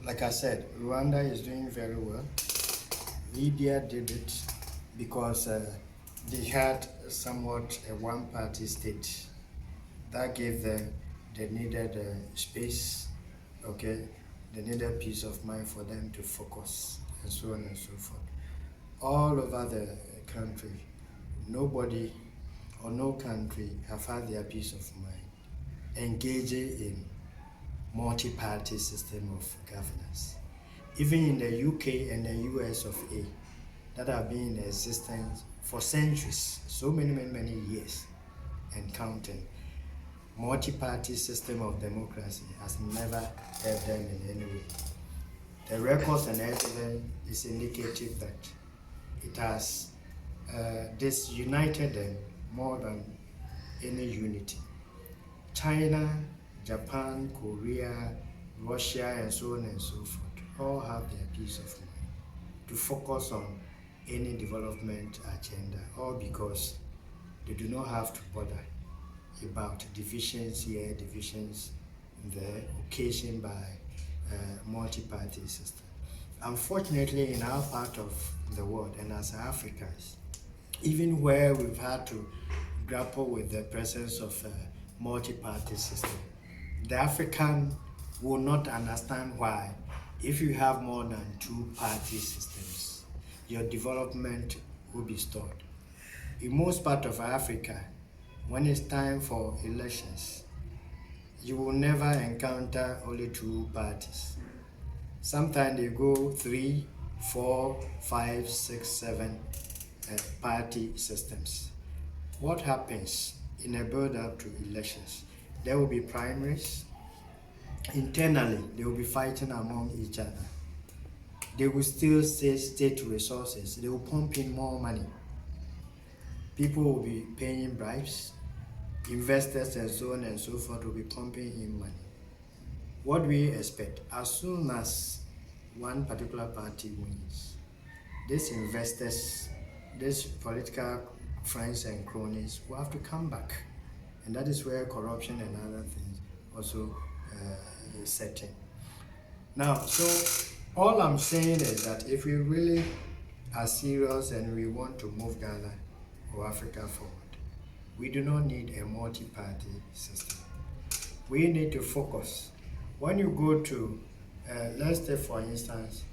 Like I said, Rwanda is doing very well. Libya did it because they had somewhat a one-party state that gave them the needed space, okay, the needed peace of mind for them to focus, and so on and so forth. All over the country, nobody or no country have had their peace of mind engaging in multi-party system of governance. Even in the UK and the US of A, that have been in existence for centuries, so many years and counting, multi-party system of democracy has never helped them in any way. The records and evidence is indicative that it has disunited them more than any unity. China, Japan, Korea, Russia, and so on and so forth all have their peace of mind to focus on any development agenda, all because they do not have to bother about divisions here, divisions there, occasioned by multi-party system. Unfortunately, in our part of the world and as Africans, even where we've had to grapple with the presence of multi-party system, the African will not understand why, if you have more than two-party systems, your development will be stalled. In most part of Africa, when it's time for elections, you will never encounter only two parties. Sometimes they go 3, 4, 5, 6, 7 party systems. What happens in a build-up to elections? There will be primaries. Internally, they will be fighting among each other. They will still say state resources. They will pump in more money. People will be paying bribes. Investors and so on and so forth will be pumping in money. What we expect, as soon as one particular party wins, these investors, these political friends and cronies will have to come back. And that is where corruption and other things also is setting. Now, so all I'm saying is that if we really are serious and we want to move Ghana or Africa forward, we do not need a multi-party system. We need to focus. When you go to, let's take for instance,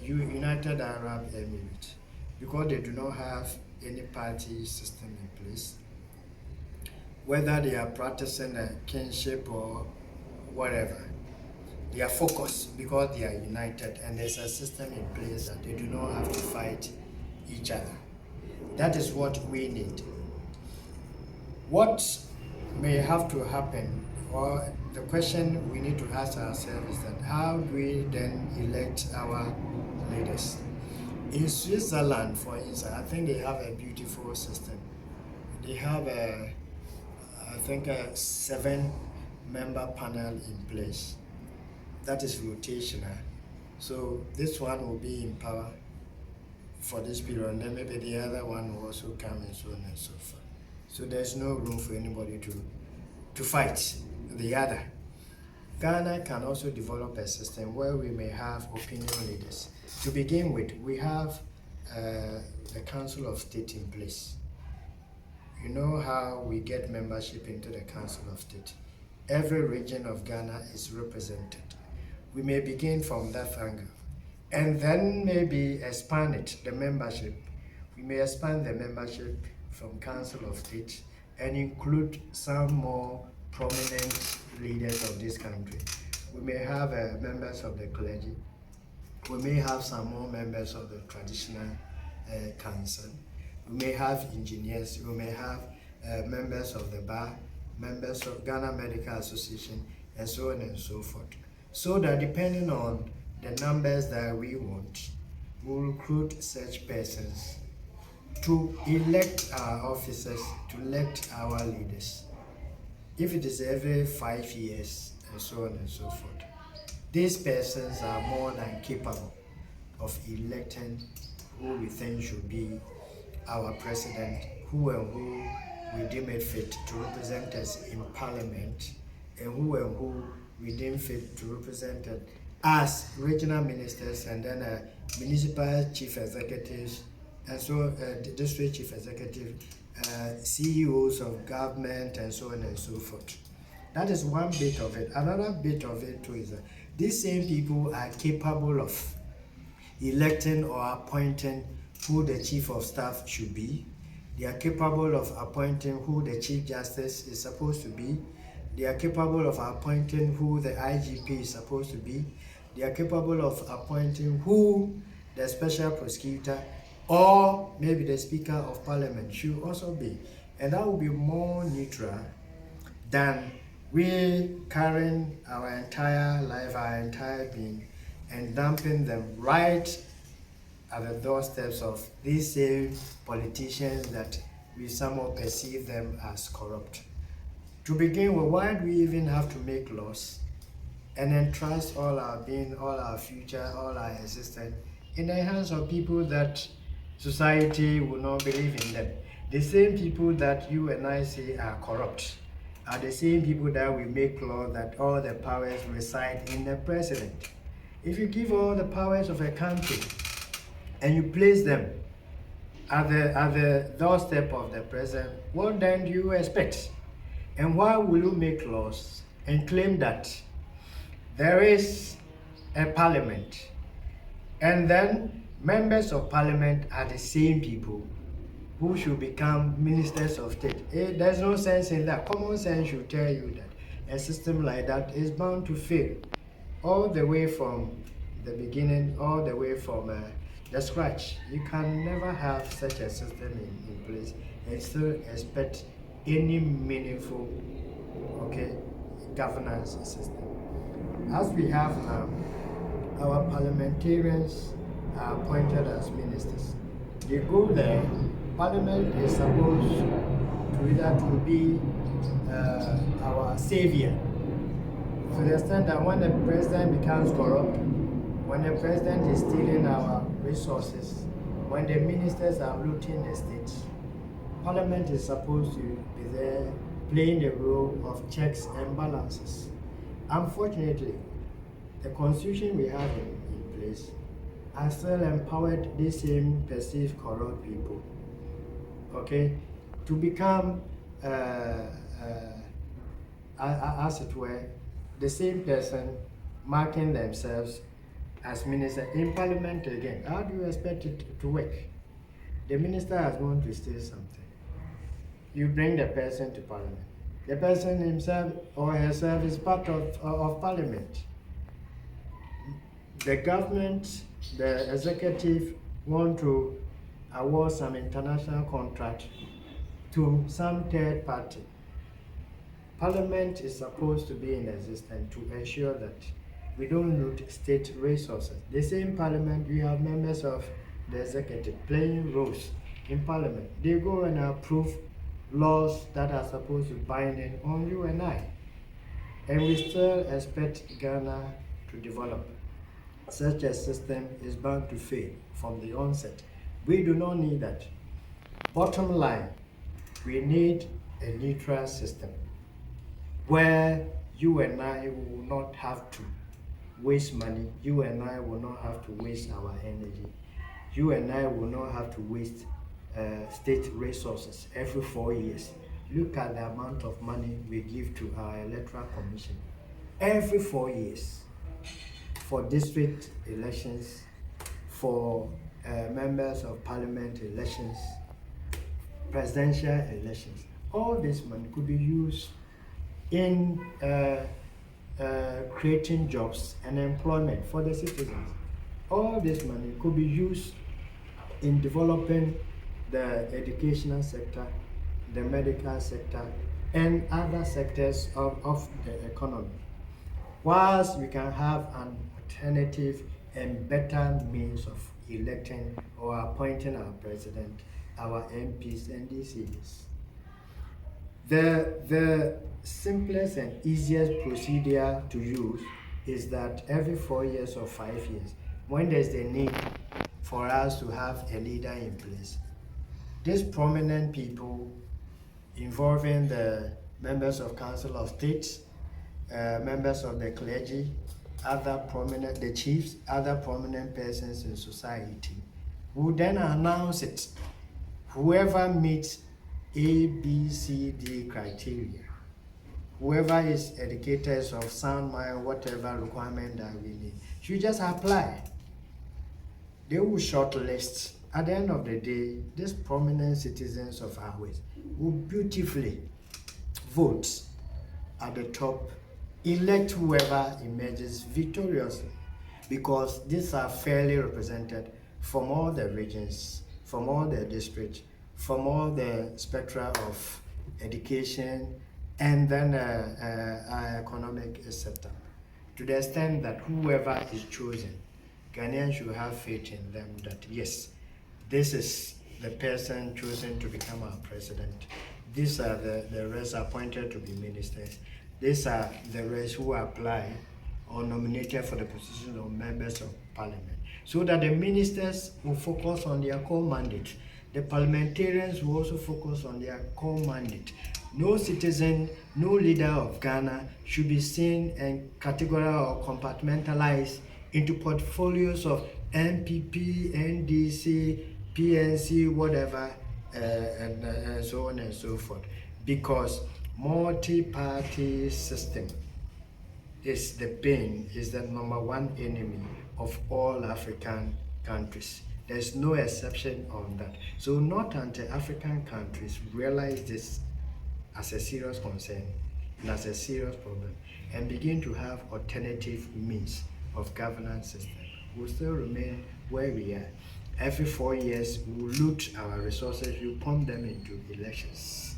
United Arab Emirates, because they do not have any party system in place, whether they are practicing a kinship or whatever, they are focused because they are united and there's a system in place that they do not have to fight each other. That is what we need. What may have to happen, or the question we need to ask ourselves is that how do we then elect our leaders? In Switzerland, for instance, I think they have a beautiful system. They have a 7-member panel in place. That is rotational. So this one will be in power for this period, and then maybe the other one will also come and so on and so forth. So there's no room for anybody to fight the other. Ghana can also develop a system where we may have opinion leaders. To begin with, we have the Council of State in place. You know how we get membership into the Council of State. Every region of Ghana is represented. We may begin from that angle and then maybe expand it, the membership. We may expand the membership from Council of State and include some more prominent leaders of this country. We may have members of the clergy. We may have some more members of the traditional council. We may have engineers. We may have members of the bar, members of Ghana Medical Association, and so on and so forth. So that depending on the numbers that we want, we will recruit such persons to elect our officers, to elect our leaders. If it is every 5 years, and so on and so forth, these persons are more than capable of electing who we think should be our president, who and who we deem it fit to represent us in parliament, and who we deem fit to represent as regional ministers, and then municipal chief executives, and so district chief executive, CEOs of government, and so on and so forth. That is one bit of it. Another bit of it too is that these same people are capable of electing or appointing who the chief of staff should be. They are capable of appointing who the chief justice is supposed to be. They are capable of appointing who the IGP is supposed to be. They are capable of appointing who the special prosecutor or maybe the Speaker of Parliament should also be. And that will be more neutral than we carrying our entire life, our entire being, and dumping them right at the doorsteps of these same politicians that we somehow perceive them as corrupt. To begin with, why do we even have to make laws and entrust all our being, all our future, all our existence in the hands of people that society will not believe in them? The same people that you and I say are corrupt are the same people that we make law that all the powers reside in the president. If you give all the powers of a country and you place them at the doorstep of the president, what then do you expect? And why will you make laws and claim that there is a parliament, and then members of parliament are the same people who should become ministers of state? There's no sense in that. Common sense should tell you that a system like that is bound to fail, all the way from the beginning, all the way from the scratch. You can never have such a system in place and still expect any meaningful, governance system. As we have now, our parliamentarians are appointed as ministers. They go there. Parliament is supposed to either to be our savior, to the extent that when the president becomes corrupt, when the president is stealing our resources, when the ministers are looting the state, Parliament is supposed to be there playing the role of checks and balances. Unfortunately, the constitution we have in place has still empowered these same perceived corrupt people, to become, as it were, the same person marking themselves as minister in Parliament again. How do you expect it to work? The minister has gone to steal something. You bring the person to Parliament. The person himself or herself is part of Parliament. The government, the executive, want to award some international contract to some third party. Parliament is supposed to be in existence to ensure that we don't loot state resources. The same Parliament, we have members of the executive playing roles in Parliament. They go and approve laws that are supposed to bind on you and I. And we still expect Ghana to develop. Such a system is bound to fail from the onset. We do not need that. Bottom line, we need a neutral system where you and I will not have to waste money. You and I will not have to waste our energy. You and I will not have to waste state resources every 4 years. Look at the amount of money we give to our electoral commission every 4 years for district elections, for members of parliament elections, presidential elections. All this money could be used in creating jobs and employment for the citizens. All this money could be used in developing the educational sector, the medical sector, and other sectors of the economy. Whilst we can have an alternative and better means of electing or appointing our president, our MPs and DCs. The simplest and easiest procedure to use is that every 4 years or 5 years, when there's the need for us to have a leader in place, these prominent people involving the members of Council of State, members of the clergy, the chiefs, other prominent persons in society will then announce it. Whoever meets A, B, C, D criteria, whoever is educated of sound mind, whatever requirement that we need, should just apply. They will shortlist. At the end of the day, these prominent citizens of ours will beautifully vote at the top, elect whoever emerges victoriously, because these are fairly represented from all the regions, from all the districts, from all the spectra of education, and then our economic setup. To the extent that whoever is chosen, Ghanaians should have faith in them that yes, this is the person chosen to become our president. These are the rest appointed to be ministers. These are the rest who apply or nominated for the position of members of parliament. So that the ministers will focus on their core mandate. The parliamentarians will also focus on their core mandate. No citizen, no leader of Ghana should be seen and categorized or compartmentalized into portfolios of MPP, NDC, PNC, whatever, and so on and so forth. Because multi-party system is the pain, is the number one enemy of all African countries. There's no exception on that. So not until African countries realize this as a serious concern and as a serious problem and begin to have alternative means of governance system, we'll still remain where we are. Every 4 years, we'll loot our resources, we'll pump them into elections.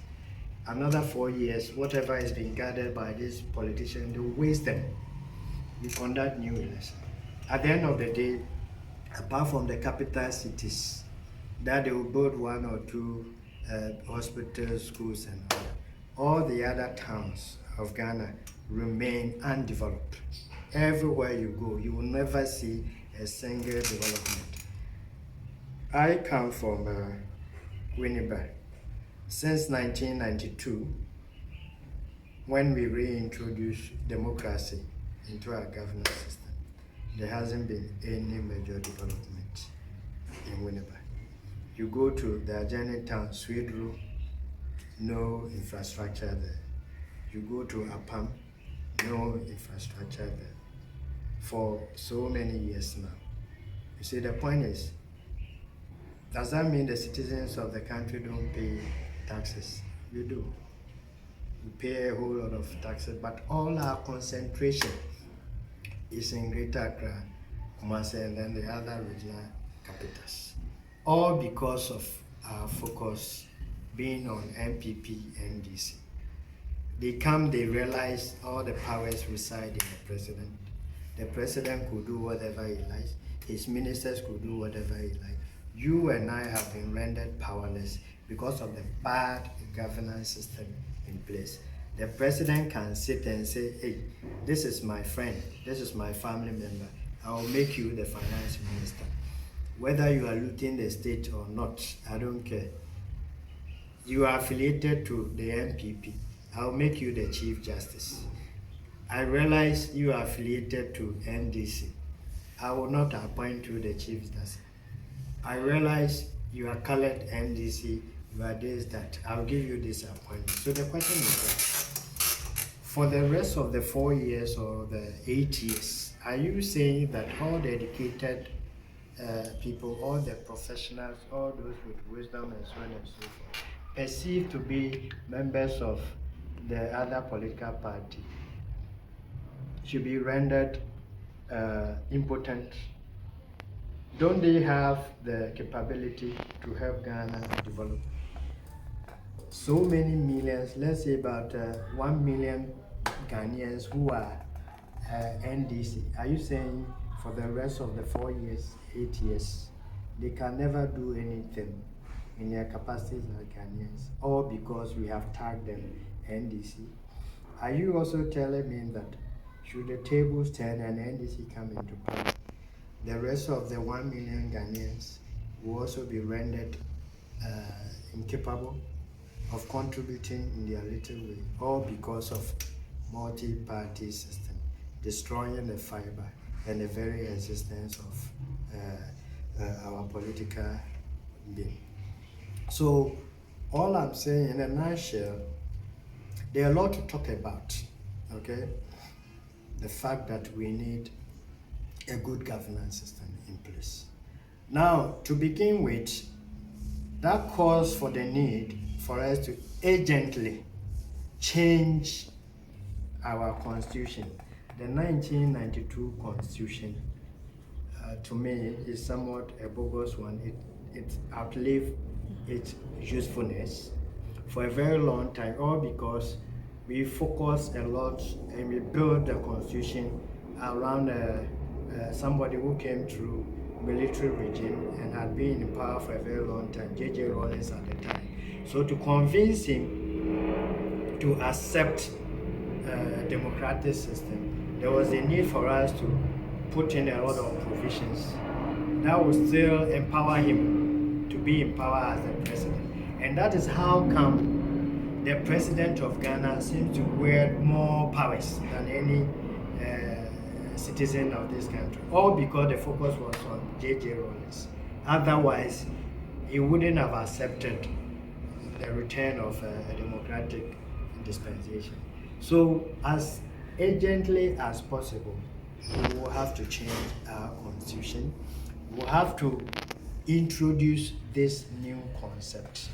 Another 4 years, whatever is being gathered by these politicians, they'll waste them. We conduct new elections. At the end of the day, apart from the capital cities, that they will build 1 or 2 hospitals, schools, and all the other towns of Ghana remain undeveloped. Everywhere you go, you will never see a single development. I come from Winnipeg. Since 1992, when we reintroduced democracy into our governance system, there hasn't been any major development in Winnipeg. You go to the adjoining town, Swedru, no infrastructure there. You go to Apam, no infrastructure there. For so many years now. You see, the point is, does that mean the citizens of the country don't pay taxes? We do. We pay a whole lot of taxes, but all our concentration is in Greater Accra, Kumasi, and then the other regional capitals. All because of our focus being on MPP, NDC. They come, they realize all the powers reside in the president. The president could do whatever he likes. His ministers could do whatever he likes. You and I have been rendered powerless because of the bad governance system in place. The president can sit and say, hey, this is my friend, this is my family member, I will make you the finance minister. Whether you are looting the state or not, I don't care. You are affiliated to the MPP, I'll make you the Chief Justice. I realize you are affiliated to NDC, I will not appoint you the Chief Justice. I realize you are colored NDC, you are this, that, I'll give you this appointment. So the question is, for the rest of the 4 years or the 8 years, are you saying that all the educated people, all the professionals, all those with wisdom and so on and so forth, perceived to be members of the other political party, should be rendered impotent? Don't they have the capability to help Ghana develop? So many millions, let's say about 1 million Ghanaians who are NDC. Are you saying for the rest of the 4 years, 8 years, they can never do anything in their capacities as Ghanaians, all because we have tagged them NDC? Are you also telling me that should the tables turn and NDC come into power, the rest of the 1 million Ghanaians will also be rendered incapable of contributing in their little way, all because of multi-party system? destroying the fiber and the very existence of our political being. So all I'm saying in a nutshell, there are a lot to talk about, okay? The fact that we need a good governance system in place. Now, to begin with, that calls for the need for us to urgently change our constitution. The 1992 constitution, to me, is somewhat a bogus one. It outlived its usefulness for a very long time, all because we focus a lot and we build the constitution around somebody who came through military regime and had been in power for a very long time, J.J. Rawlings at the time. So to convince him to accept a democratic system, there was a need for us to put in a lot of provisions that would still empower him to be in power as the president. And that is how come the president of Ghana seems to wield more powers than any citizen of this country, all because the focus was on J.J. Rawlings. Otherwise, he wouldn't have accepted the return of a democratic dispensation. So as urgently as possible, we will have to change our constitution. We will have to introduce this new concept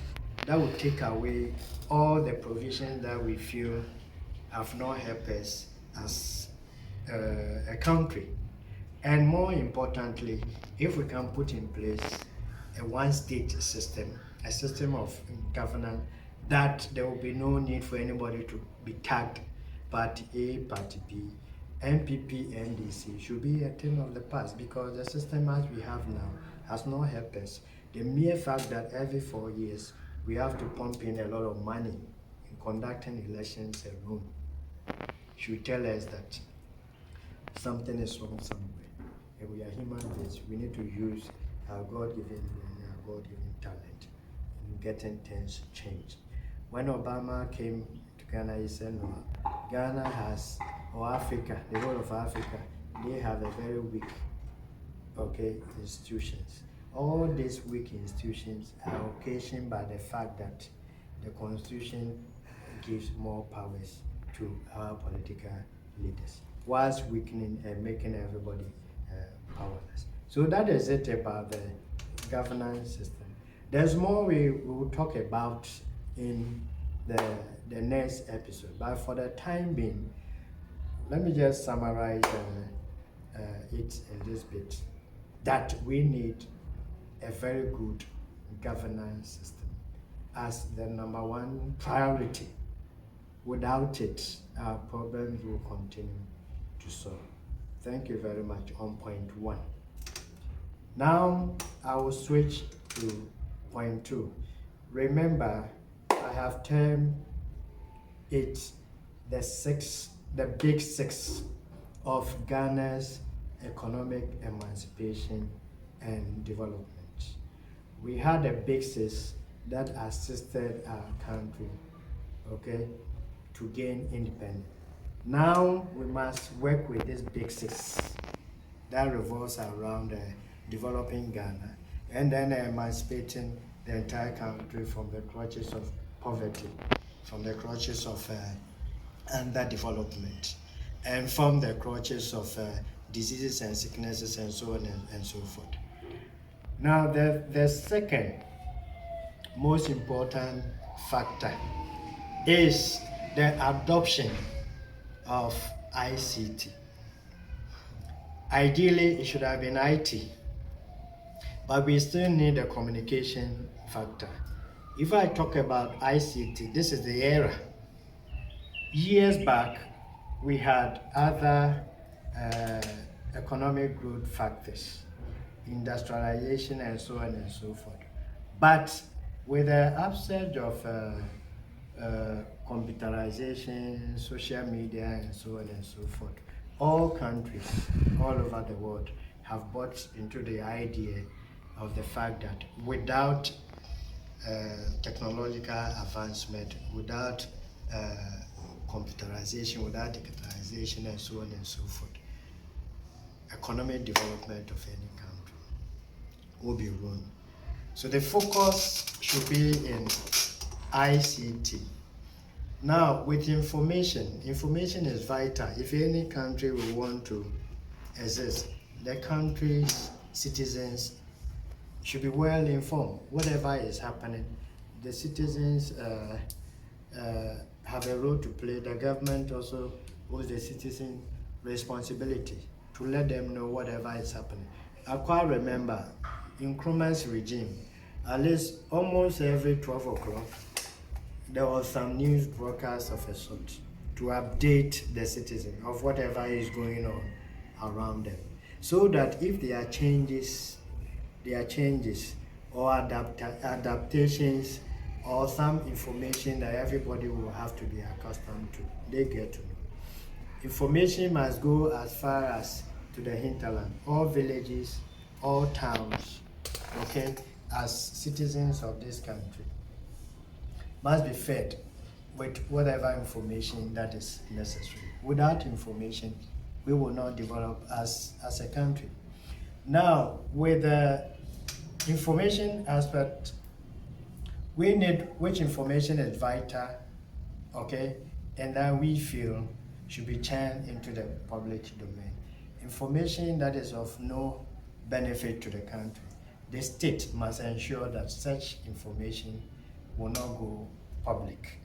that will take away all the provisions that we feel have not helped us as a country. And more importantly, if we can put in place a one-state system, a system of governance, that there will be no need for anybody to be tagged Party A, Party B, NPP, NDC should be a thing of the past, because the system as we have now has not helped us. The mere fact that every 4 years we have to pump in a lot of money in conducting elections alone should tell us that something is wrong somewhere. And we are human beings. We need to use our God-given brain, our God-given talent in getting things changed. When Obama came to Ghana, he said, no, Ghana has, or Africa, the whole of Africa, they have a very weak, institutions. All these weak institutions are occasioned by the fact that the Constitution gives more powers to our political leaders, whilst weakening and making everybody powerless. So that is it about the governance system. There's more we will talk about in the next episode, but for the time being, let me just summarize it in this bit, that we need a very good governance system as the number one priority. Without it, our problems will continue to solve. Thank you very much on point 1. Now I will switch to point 2. Remember, I have termed it the big 6 of Ghana's economic emancipation and development. We had a big 6 that assisted our country, to gain independence. Now we must work with this big 6 that revolves around developing Ghana and then emancipating the entire country from the clutches of poverty, from the clutches of underdevelopment, and from the clutches of diseases and sicknesses and so on and so forth. Now the second most important factor is the adoption of ICT. Ideally, it should have been IT, but we still need a communication factor. If I talk about ICT, this is the era. Years back, we had other economic growth factors, industrialization and so on and so forth. But with the upsurge of computerization, social media, and so on and so forth, all countries all over the world have bought into the idea of the fact that without technological advancement, without computerization, without digitalization, and so on and so forth, economic development of any country will be ruined. So the focus should be in ICT. Now, with information is vital. If any country will want to exist, the country's citizens should be well informed. Whatever is happening, the citizens have a role to play. The government also owes the citizen responsibility to let them know whatever is happening. I quite remember in Nkrumah's regime, at least almost every 12 o'clock, there was some news broadcast of a sort to update the citizen of whatever is going on around them, so that if there are changes or adaptations or some information that everybody will have to be accustomed to, they get to know. Information must go as far as to the hinterland, all villages, all towns, okay, as citizens of this country must be fed with whatever information that is necessary. Without information, we will not develop as a country. Now, with the information aspect, we need which information is vital, okay, and that we feel should be churned into the public domain. Information that is of no benefit to the country, the state must ensure that such information will not go public.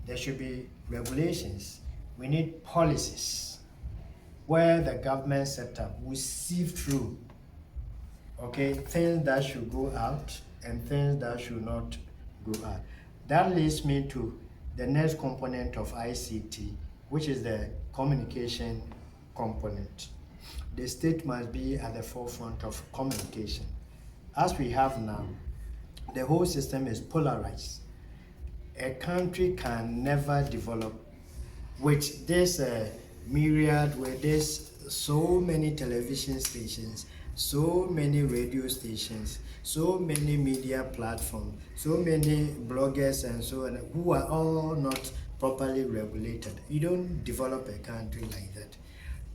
There should be regulations. We need policies where the government setup will sieve through, okay, things that should go out and things that should not go out. That leads me to the next component of ICT, which is the communication component. The state must be at the forefront of communication. As we have now, the whole system is polarized. A country can never develop with this myriad, with this so many television stations, so many radio stations, so many media platforms, so many bloggers and so on, who are all not properly regulated. You don't develop a country like that.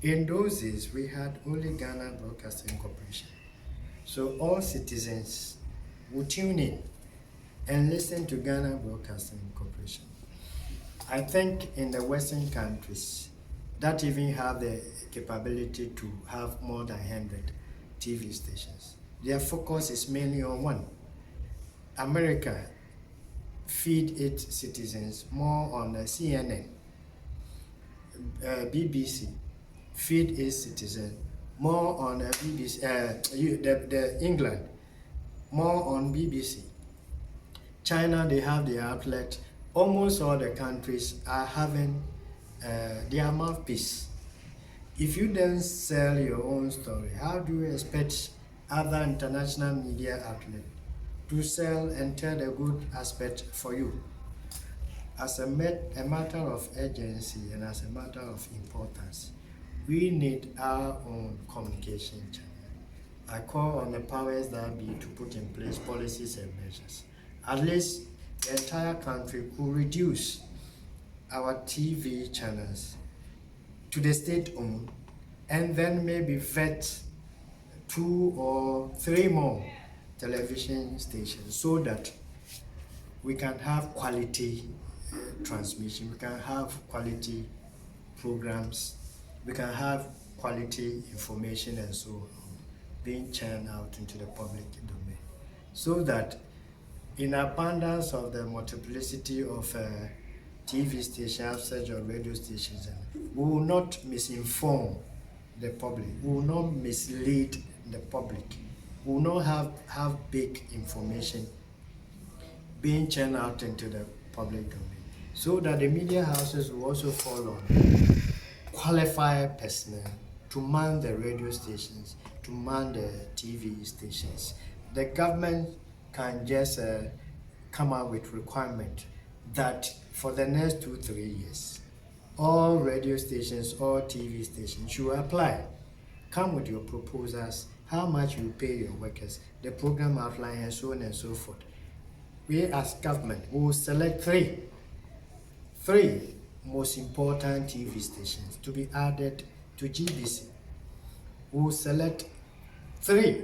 In those days, we had only Ghana Broadcasting Corporation. So all citizens would tune in and listen to Ghana Broadcasting Corporation. I think in the Western countries that even have the capability to have more than 100 TV stations, their focus is mainly on one. America feed its citizens more on CNN. BBC feed its citizens more on BBC. The England more on BBC. China, they have their outlet. Almost all the countries are having their mouthpiece. If you then sell your own story, how do you expect other international media outlets to sell and tell the good aspect for you? As a matter of urgency and as a matter of importance, we need our own communication channel. I call on the powers that be to put in place policies and measures. At least the entire country could reduce our TV channels to the state-owned, and then maybe vet 2 or 3 more television stations, so that we can have quality transmission, we can have quality programs, we can have quality information and so on being churned out into the public domain, so that in abundance of the multiplicity of TV stations, such as radio stations, we will not misinform the public, we will not mislead the public, we will not have big information being churned out into the public domain, so that the media houses will also fall on qualified personnel to man the radio stations, to man the TV stations. The government can just come out with requirement that for the next 2-3 years, all radio stations, all TV stations should apply. Come with your proposals, how much you pay your workers, the program outline, and so on and so forth. We as government will select three most important TV stations to be added to GBC. We will select 3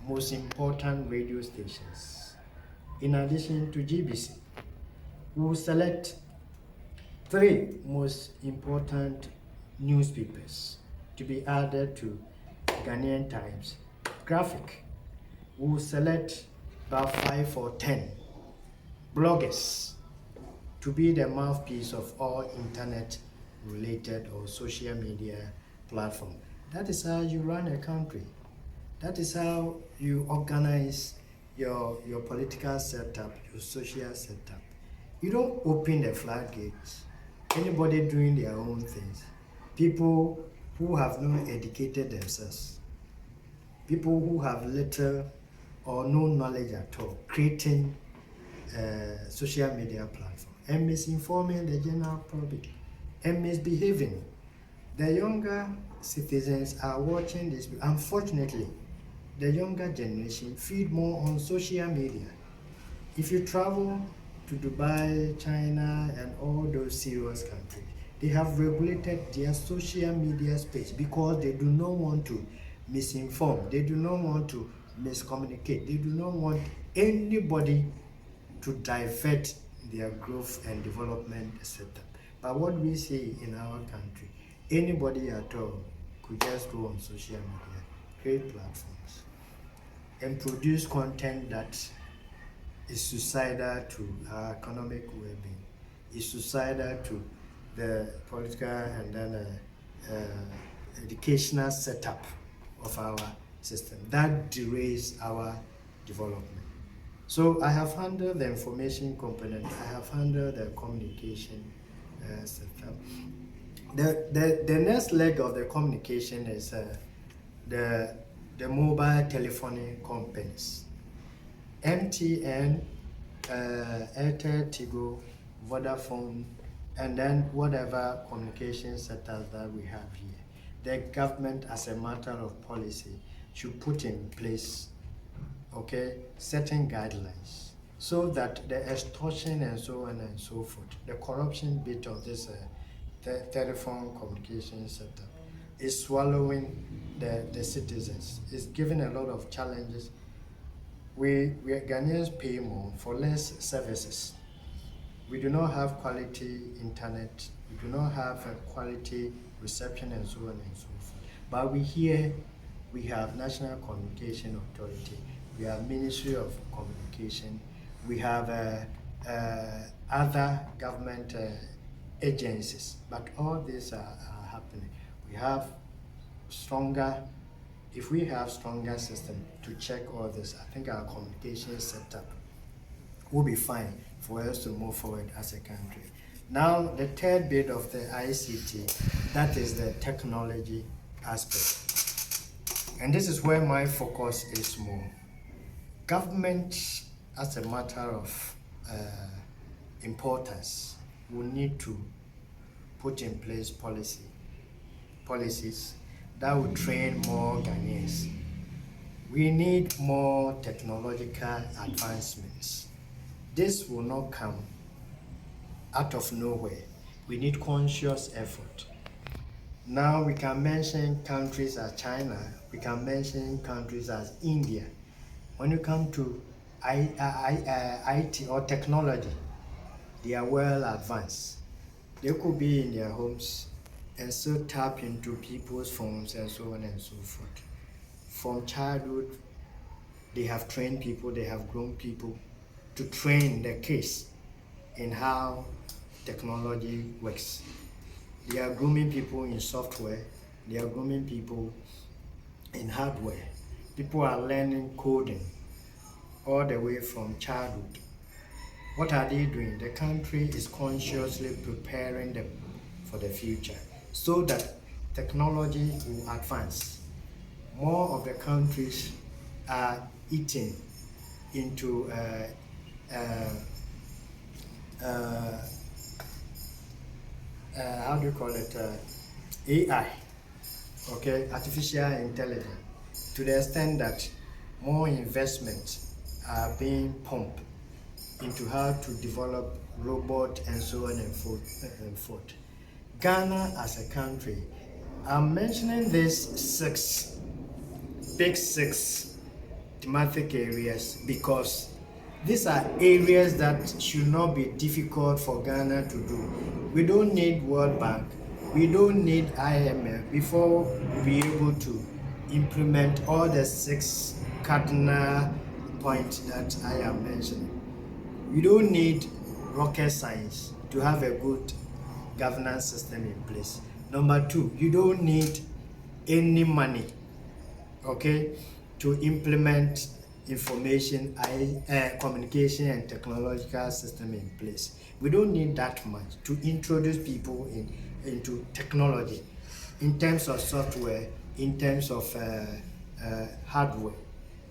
most important radio stations in addition to GBC. We will select 3 most important newspapers to be added to Ghanaian Times graphic. We will select about 5 or 10 bloggers to be the mouthpiece of all internet related or social media platform. That is how you run a country. That is how you organize your political setup, your social setup. You don't open the floodgates. Anybody doing their own things. People who have not educated themselves. People who have little or no knowledge at all, creating social media platform and misinforming the general public and misbehaving. The younger citizens are watching this. Unfortunately, the younger generation feed more on social media. If you travel to Dubai, China, and all those serious countries, they have regulated their social media space because they do not want to misinform. They do not want to miscommunicate. They do not want anybody to divert their growth and development setup. But what we see in our country, anybody at all could just go on social media, create platforms, and produce content that is suicidal to our economic well-being, is suicidal to the political and then educational setup of our system. That derails our development. So I have handled the information component, I have handled the communication setup. The next leg of the communication is the mobile telephony companies. MTN, Airtel, Tigo, Vodafone, and then whatever communication setups that we have here. The government, as a matter of policy, should put in place certain guidelines so that the extortion and so on and so forth, the corruption bit of this telephone communication setup is swallowing the citizens. It's giving a lot of challenges. We Ghanaians pay more for less services. We do not have quality internet. We do not have a quality reception and so on and so forth. But we have National Communication Authority. We have Ministry of Communication. We have other government agencies. But all these are happening. We have if we have stronger system to check all this, I think our communication setup will be fine for us to move forward as a country. Now, the third bit of the ICT, that is the technology aspect. And this is where my focus is more. Government, as a matter of importance, will need to put in place policies that will train more Ghanaians. We need more technological advancements. This will not come out of nowhere. We need conscious effort. Now we can mention countries as China, we can mention countries as India. When you come to IT or technology, they are well advanced. They could be in their homes and still tap into people's phones and so on and so forth. From childhood, they have trained people, they have grown people to train the kids in how technology works. They are grooming people in software, they are grooming people in hardware. People are learning coding all the way from childhood. What are they doing? The country is consciously preparing them for the future so that technology will advance. More of the countries are eating into how do you call it, AI, artificial intelligence, to the extent that more investments are being pumped into how to develop robot and so on and forth. Ghana as a country, I'm mentioning these big six thematic areas because these are areas that should not be difficult for Ghana to do. We don't need World Bank, we don't need IMF before we be able to implement all the 6 cardinal points that I am mentioning. You don't need rocket science to have a good governance system in place. Number 2, you don't need any money, okay, to implement information, communication and technological system in place. We don't need that much to introduce people into technology in terms of software, in terms of hardware.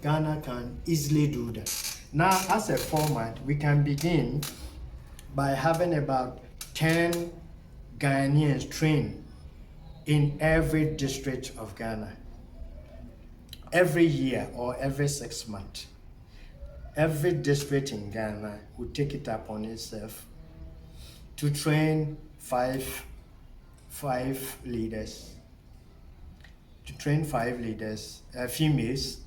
Ghana can easily do that. Now, as a format, we can begin by having about 10 Ghanaians trained in every district of Ghana. Every year or every 6 months, every district in Ghana will take it upon itself to train five leaders, females,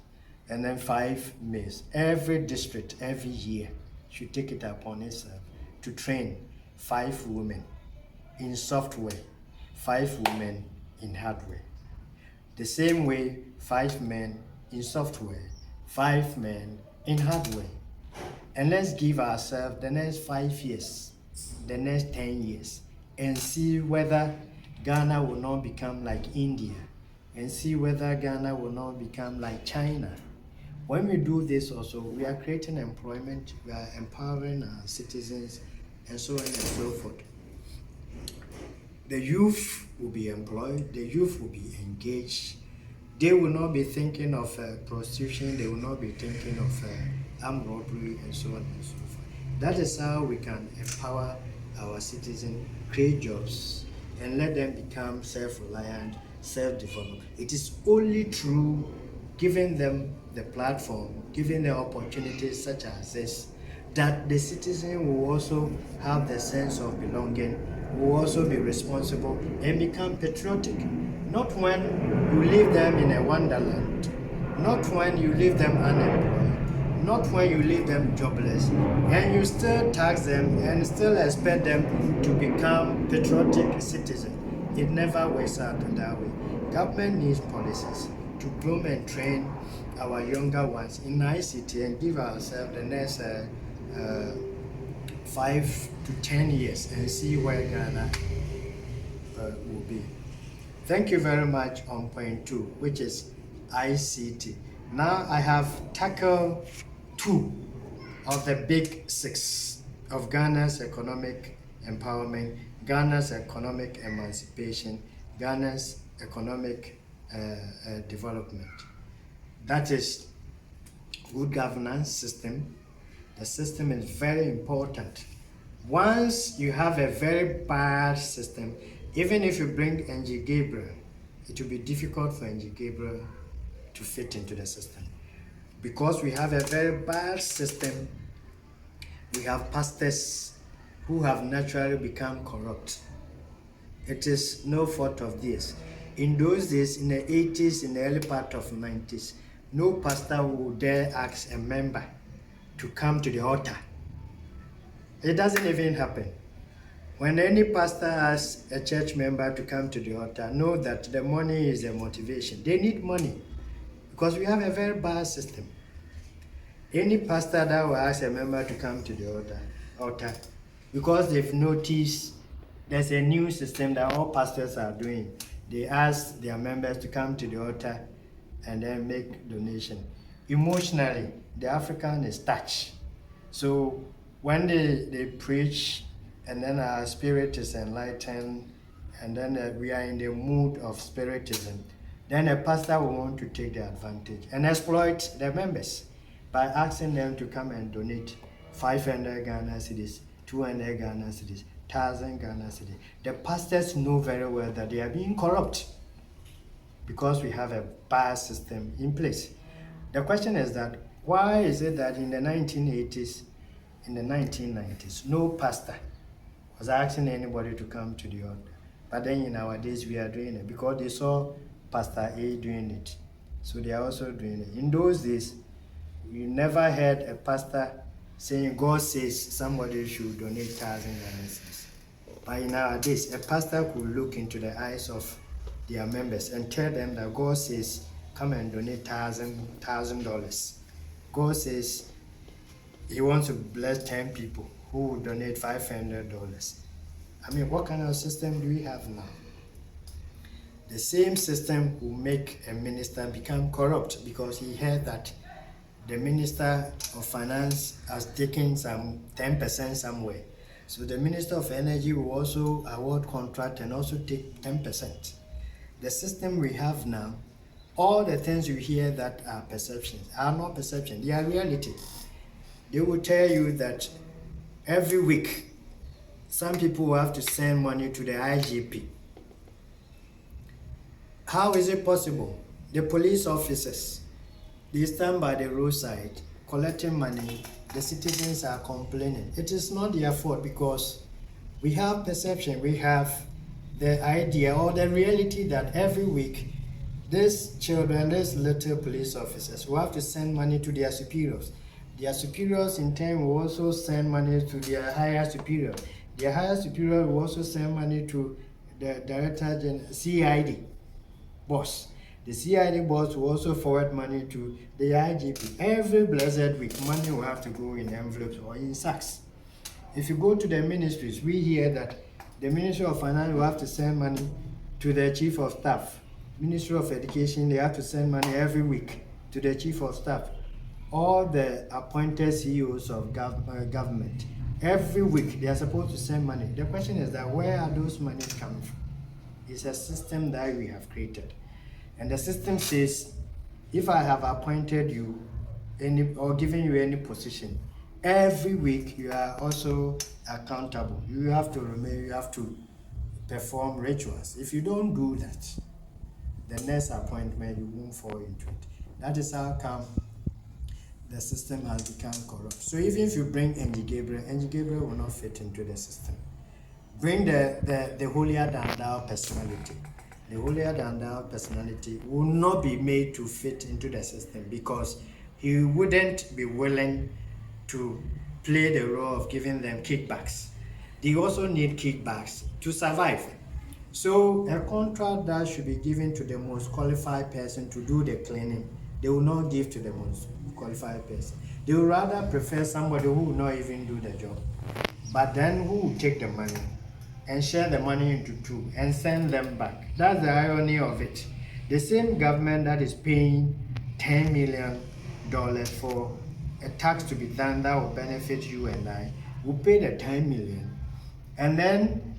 and then 5 males. Every district, every year, should take it upon itself to train 5 women in software, 5 women in hardware. The same way, 5 men in software, 5 men in hardware. And let's give ourselves the next 5 years, the next 10 years, and see whether Ghana will not become like India, and see whether Ghana will not become like China. When we do this also, we are creating employment, we are empowering our citizens, and so on and so forth. The youth will be employed, the youth will be engaged. They will not be thinking of prostitution, they will not be thinking of armed robbery, and so on and so forth. That is how we can empower our citizens, create jobs, and let them become self-reliant, self-developed. It is only through giving them the platform, giving them opportunities such as this, that the citizen will also have the sense of belonging, will also be responsible and become patriotic. Not when you leave them in a wonderland, not when you leave them unemployed, not when you leave them jobless, and you still tax them and still expect them to become patriotic citizens. It never works out that way. Government needs policies to groom and train our younger ones in ICT and give ourselves the next 5 to 10 years and see where Ghana will be. Thank you very much on point 2, which is ICT. Now I have tackled 2 of the big 6 of Ghana's economic empowerment, Ghana's economic emancipation, Ghana's economic development. That is good governance system. The system is very important. Once you have a very bad system, even if you bring NG Gabriel, it will be difficult for NG Gabriel to fit into the system. Because we have a very bad system, we have pastors who have naturally become corrupt. It is no fault of theirs. In those days, in the 80s, in the early part of the 90s, no pastor would dare ask a member to come to the altar. It doesn't even happen. When any pastor asks a church member to come to the altar, know that the money is the motivation. They need money because we have a very bad system. Any pastor that will ask a member to come to the altar because they've noticed there's a new system that all pastors are doing. They ask their members to come to the altar and then make donation. Emotionally, the African is touched. So when they preach and then our spirit is enlightened and then we are in the mood of spiritism, then a pastor will want to take the advantage and exploit their members by asking them to come and donate 500 Ghana cedis, 200 Ghana cedis, 1,000 Ghana cedis. The pastors know very well that they are being corrupt because we have a bad system in place. The question is that why is it that in the 1980s in the 1990s, no pastor was asking anybody to come to the altar. But then nowadays we are doing it because they saw Pastor A doing it. So they are also doing it. In those days, you never heard a pastor saying God says somebody should donate $1,000. But nowadays, a pastor could look into the eyes of their members and tell them that God says, come and donate $1,000. God says he wants to bless 10 people who will donate $500. I mean, what kind of system do we have now? The same system will make a minister become corrupt because he heard that the Minister of Finance has taken some 10% somewhere. So the Minister of Energy will also award contract and also take 10%. The system we have now, all the things you hear that are perceptions are not perception, they are reality. They will tell you that every week, some people will have to send money to the IGP. How is it possible? The police officers, they stand by the roadside collecting money. The citizens are complaining. It is not their fault because we have perception. We have the idea or the reality that every week these children, these little police officers will have to send money to their superiors. Their superiors in turn will also send money to their higher superior. Their higher superior will also send money to the Director General, CID boss. The CID boss will also forward money to the IGP. Every blessed week, money will have to go in envelopes or in sacks. If you go to the ministries, we hear that the Ministry of Finance will have to send money to the Chief of Staff. Ministry of Education, they have to send money every week to the Chief of Staff. All the appointed CEOs of government, every week they are supposed to send money. The question is that where are those monies coming from? It's a system that we have created. And the system says, if I have appointed you or given you any position, every week you are also accountable. You have to remain, you have to perform rituals. If you don't do that, the next appointment you won't fall into it. That is how come the system has become corrupt. So even if you bring Angie Gabriel will not fit into the system. Bring the holier than thou personality. The holier than thou personality will not be made to fit into the system because he wouldn't be willing to play the role of giving them kickbacks. They also need kickbacks to survive. So a contract that should be given to the most qualified person to do the cleaning, they will not give to the most qualified person. They would rather prefer somebody who will not even do the job, but then who will take the money and share the money into two and send them back. That's the irony of it. The same government that is paying $10 million for a tax to be done that will benefit you and I will pay the $10 million, and then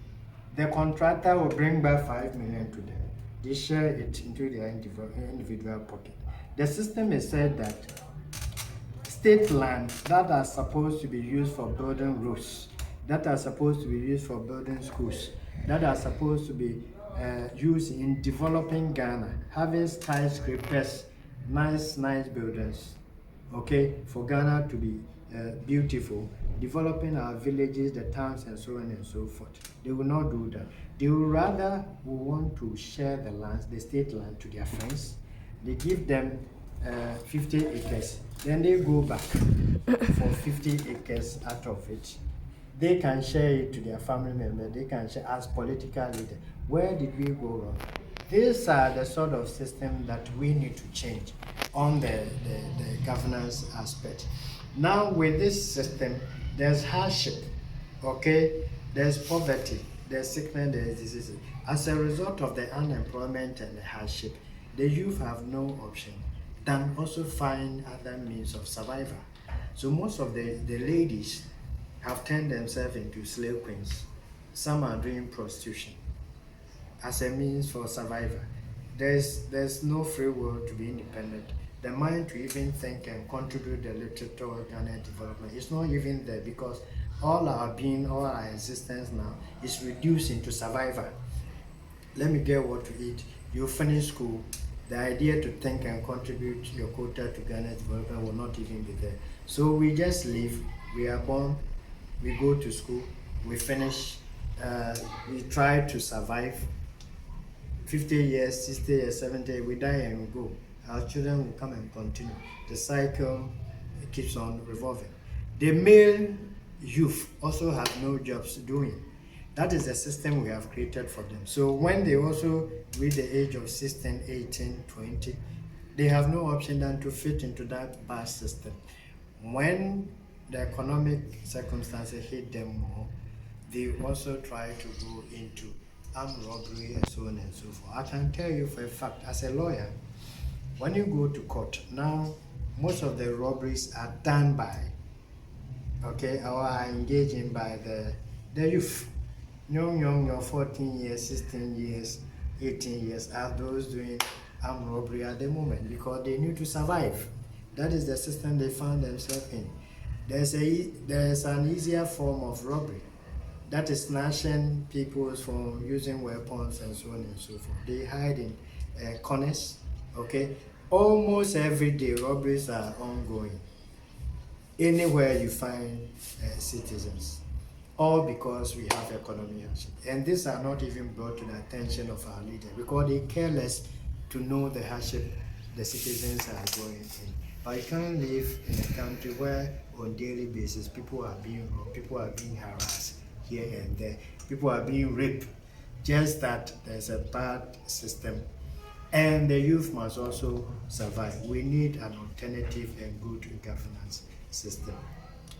the contractor will bring back $5 million to them. They share it into their individual pocket. The system is said that state land that are supposed to be used for building roads, that are supposed to be used for building schools, that are supposed to be used in developing Ghana, having skyscrapers, nice buildings, okay, for Ghana to be beautiful, developing our villages, the towns, and so on and so forth. They will not do that. They will rather want to share the lands, the state land, to their friends. They give them 50 acres, then they go back for 50 acres out of it. They can share it to their family members. They can share as political leaders. Where did we go wrong? These are the sort of system that we need to change on the governance aspect. Now with this system, there's hardship, okay? There's poverty, there's sickness, there's disease. As a result of the unemployment and the hardship, the youth have no option than also find other means of survival. So most of the ladies have turned themselves into slave queens. Some are doing prostitution as a means for survival. There's no free will to be independent. The mind to even think and contribute a little toward Ghana development is not even there because all our being, all our existence now is reduced into survival. Let me get what to eat. You finish school, the idea to think and contribute your quota to Ghana's development will not even be there. So we just live We are born, we go to school, we finish, we try to survive. 50 years, 60 years, 70, we die and we go. Our children will come and continue. The cycle keeps on revolving. The male youth also have no jobs doing. That is the system we have created for them. So when they also reach the age of 16, 18, 20, they have no option than to fit into that bad system. When the economic circumstances hit them more, they also try to go into armed robbery and so on and so forth. I can tell you for a fact, as a lawyer, when you go to court, now most of the robberies are done by, okay, or are engaging by the youth. Young, 14 years, 16 years, 18 years are those doing armed robbery at the moment because they need to survive. That is the system they found themselves in. There's an easier form of robbery. That is snatching people from using weapons and so on and so forth. They hide in corners, okay? Almost every day robberies are ongoing. Anywhere you find citizens, all because we have economic hardship. And these are not even brought to the attention of our leaders because they care less to know the hardship the citizens are going in. But you can't live in a country where on daily basis people are being robbed, people are being harassed here and there, people are being raped, just that there's a bad system. And the youth must also survive. We need an alternative and good governance system.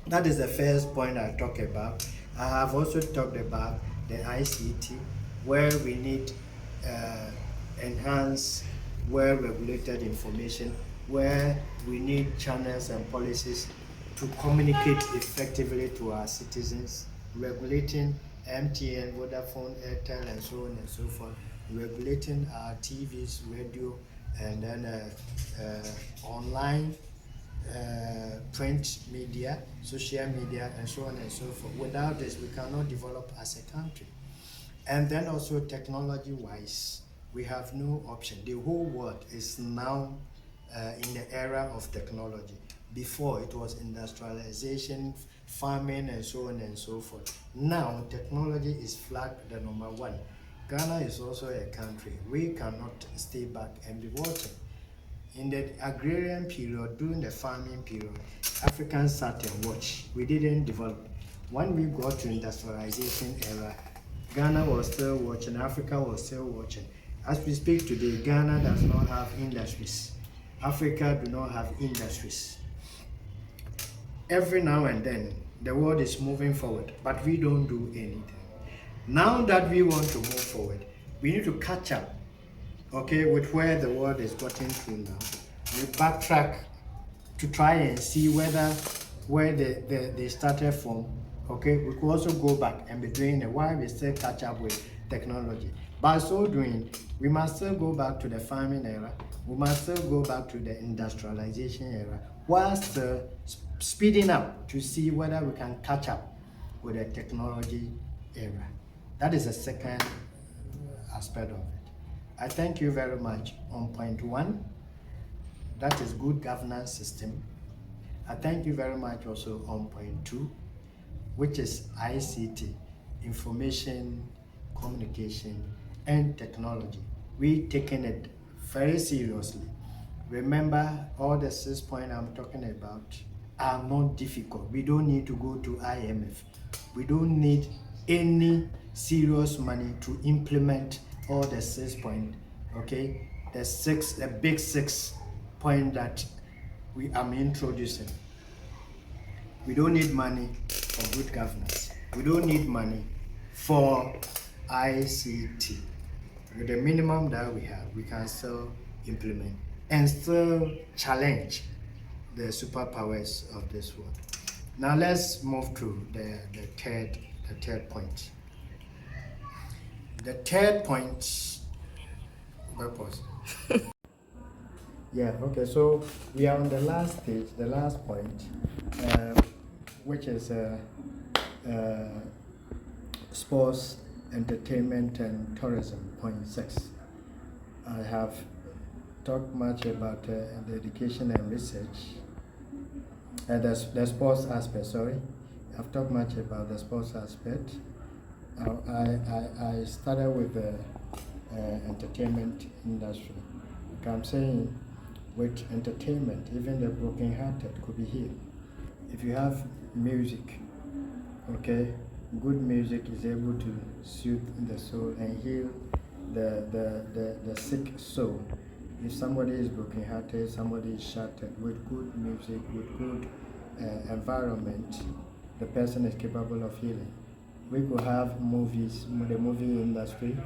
That is the first point I talk about. I have also talked about the ICT, where we need enhanced, well-regulated information, where we need channels and policies to communicate effectively to our citizens, regulating MTN, Vodafone, Airtel, and so on and so forth, regulating our TVs, radio, and then online, print media, social media, and so on and so forth. Without this, we cannot develop as a country. And then also technology-wise, we have no option. The whole world is now in the era of technology. Before, it was industrialization, farming, and so on and so forth. Now, technology is flagged the number one. Ghana is also a country. We cannot stay back and be watching. In the agrarian period, during the farming period, Africans sat and watched. We didn't develop. When we got to industrialization era, Ghana was still watching, Africa was still watching. As we speak today, Ghana does not have industries. Africa do not have industries. Every now and then, the world is moving forward, but we don't do anything. Now that we want to move forward, we need to catch up, okay, with where the world is getting to now. We backtrack to try and see where they started from, okay. We could also go back and be doing it while we still catch up with technology. By so doing, we must still go back to the farming era, we must still go back to the industrialization era, whilst speeding up to see whether we can catch up with the technology era. That is the second aspect of it. I thank you very much on point one. That is good governance system. I thank you very much also on point two, which is ICT, information, communication, and technology. We taking it very seriously. Remember, all the 6 points I'm talking about are not difficult. We don't need to go to IMF. We don't need any serious money to implement all the 6 points, okay? The big 6 points that I'm introducing. We don't need money for good governance. We don't need money for ICT. With the minimum that we have, we can still implement and still challenge the superpowers of this world. Now let's move to the third point. The third point, where was it? Yeah, okay, so we are on the last stage, the last point, which is sports, entertainment, and tourism, point 6. I have talked much about the education and research, the sports aspect, sorry. I've talked much about the sports aspect. I started with the entertainment industry. Like I'm saying, with entertainment, even the broken-hearted could be healed. If you have music, okay, good music is able to soothe the soul and heal the sick soul. If somebody is broken-hearted, somebody is shattered, with good music, with good environment, the person is capable of healing. We could have movies, the movie industry,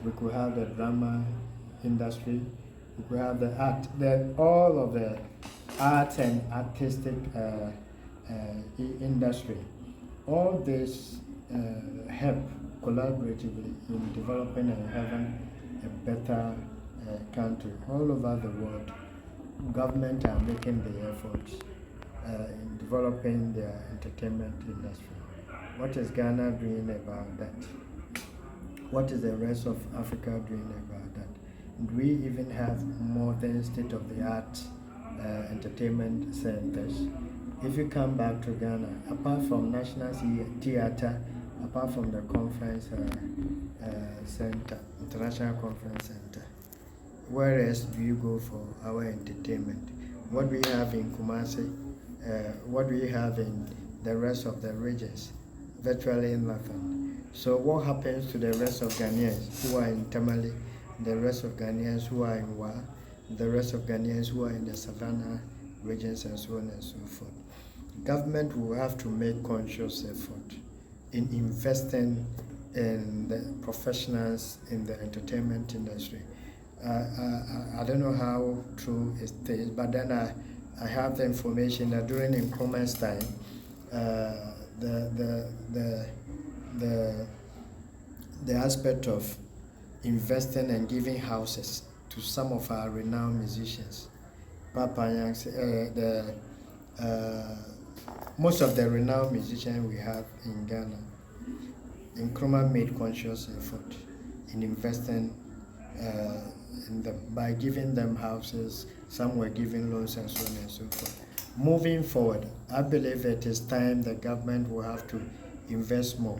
we could have the drama industry, we could have the art, all of the arts and artistic industry. All this help collaboratively in developing and having a better country all over the world. Government are making the efforts in developing their entertainment industry. What is Ghana doing about that? What is the rest of Africa doing about that? Do we even have modern state-of-the-art entertainment centers? If you come back to Ghana, apart from National Theatre, apart from the conference center, International Conference Center, where else do you go for our entertainment? What do we have in Kumasi? What do we have in the rest of the regions? Virtually nothing. So what happens to the rest of Ghanaians who are in Tamale, the rest of Ghanaians who are in Wa, the rest of Ghanaians who are in the Savannah regions, and so on and so forth? Government will have to make conscious effort in investing in the professionals in the entertainment industry. I don't know how true it is, but then I have the information that during Nkrumah's time, the aspect of investing and giving houses to some of our renowned musicians, Papa Yang, most of the renowned musicians we have in Ghana, Nkrumah made conscious effort in investing in them by giving them houses. Some were given loans and so on and so forth. Moving forward, I believe it is time the government will have to invest more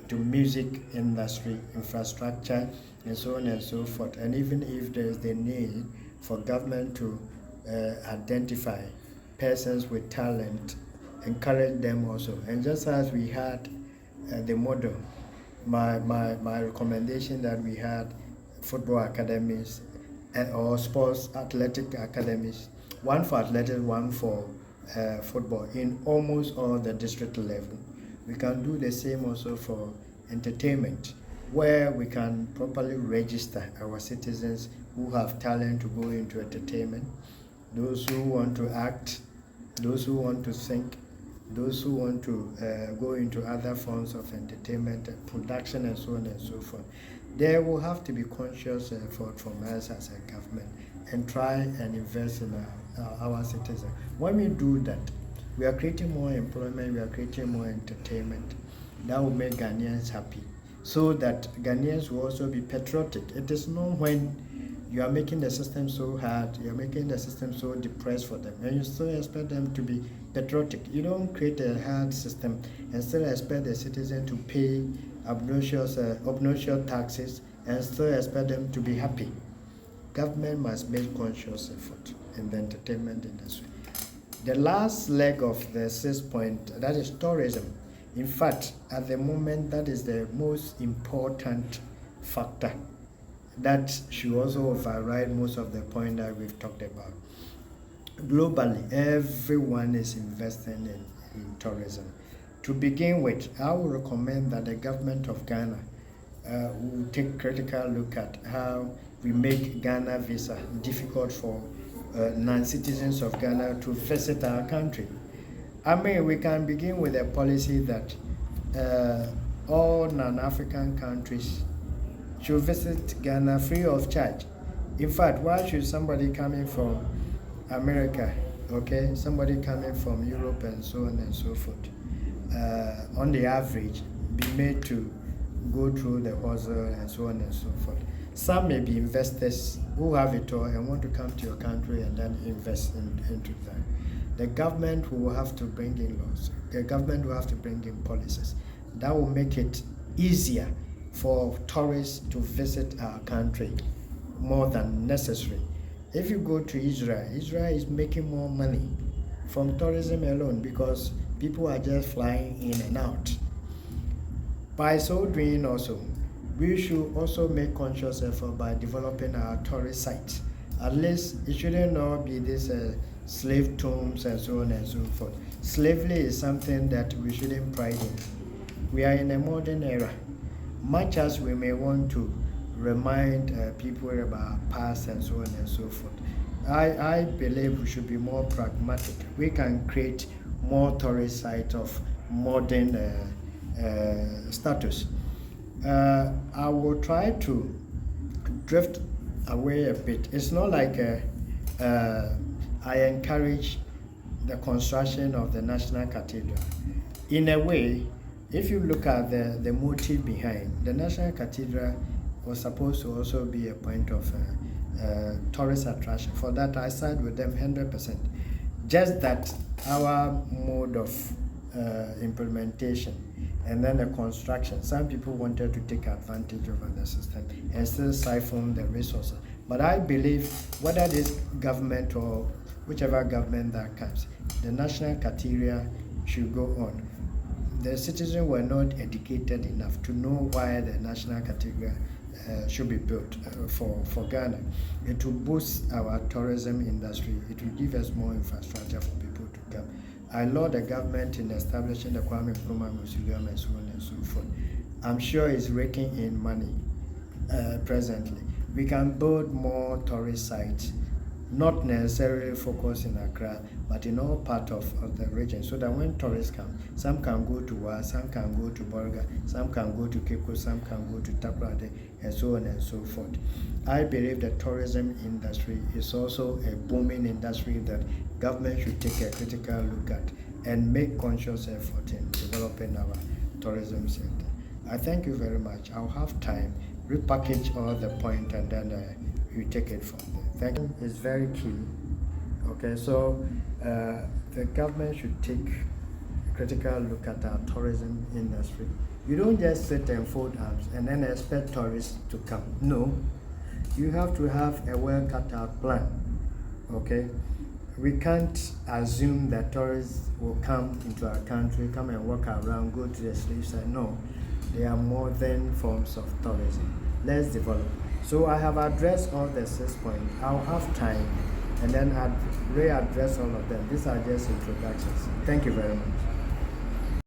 into music industry, infrastructure, and so on and so forth. And even if there is the need for government to identify persons with talent, encourage them also. And just as we had the model, my recommendation that we had football academies or sports athletic academies, one for athletics, one for football in almost all the district level. We can do the same also for entertainment, where we can properly register our citizens who have talent to go into entertainment, those who want to act, those who want to think, those who want to go into other forms of entertainment, production, and so on and so forth. There will have to be conscious effort from us as a government and try and invest in our citizens. When we do that, we are creating more employment, we are creating more entertainment. That will make Ghanaians happy, so that Ghanaians will also be patriotic. It is not when you are making the system so hard, you are making the system so depressed for them, and you still expect them to be patriotic. You don't create a hard system and still expect the citizen to pay obnoxious taxes and still expect them to be happy. Government must make conscious effort in the entertainment industry. The last leg of the 6 point, that is tourism. In fact, at the moment, that is the most important factor that should also override most of the point that we've talked about. Globally, everyone is investing in tourism. To begin with, I would recommend that the government of Ghana will take a critical look at how we make Ghana visa difficult for non-citizens of Ghana to visit our country. I mean, we can begin with a policy that all non-African countries should visit Ghana free of charge. In fact, why should somebody coming from America, okay, somebody coming from Europe and so on and so forth, on the average, be made to go through the hustle and so on and so forth? Some may be investors who have it all and want to come to your country and then invest into that. The government will have to bring in laws. The government will have to bring in policies that will make it easier for tourists to visit our country more than necessary. If you go to Israel, Israel is making more money from tourism alone because people are just flying in and out. By so doing also, we should also make conscious effort by developing our tourist sites. At least it shouldn't all be this slave tombs and so on and so forth. Slavery is something that we shouldn't pride in. We are in a modern era. Much as we may want to remind people about past and so on and so forth, I believe we should be more pragmatic. We can create more tourist sites of modern status. I will try to drift away a bit. It's not like I encourage the construction of the National Cathedral. In a way, if you look at the motive behind, the National Cathedral was supposed to also be a point of tourist attraction. For that, I side with them 100%. Just that our mode of implementation and then the construction, some people wanted to take advantage of the system and still siphon the resources. But I believe whether this government or whichever government that comes, the National Cathedral should go on. The citizens were not educated enough to know why the National Cathedral should be built for Ghana. It will boost our tourism industry. It will give us more infrastructure for people to come. I laud the government in establishing the KWAME Museum and so on and so forth. I'm sure it's raking in money presently. We can build more tourist sites, not necessarily focus in Accra, but in all parts of the region, so that when tourists come, some can go to Wa, some can go to Bolga, some can go to Keko, some can go to Takoradi, and so on and so forth. I believe the tourism industry is also a booming industry that government should take a critical look at and make conscious effort in developing our tourism sector. I thank you very much. I'll have time, repackage all the point, and then you take it from there. Thank you. It's very key. Okay, so the government should take a critical look at our tourism industry. You don't just sit and fold arms and then expect tourists to come. No, you have to have a well cut out plan. Okay, we can't assume that tourists will come into our country, come and walk around, go to the slave side. No, there are more than forms of tourism. Let's develop. So I have addressed all the 6 points. I'll have time and then I'll readdress all of them. These are just introductions. Thank you very much.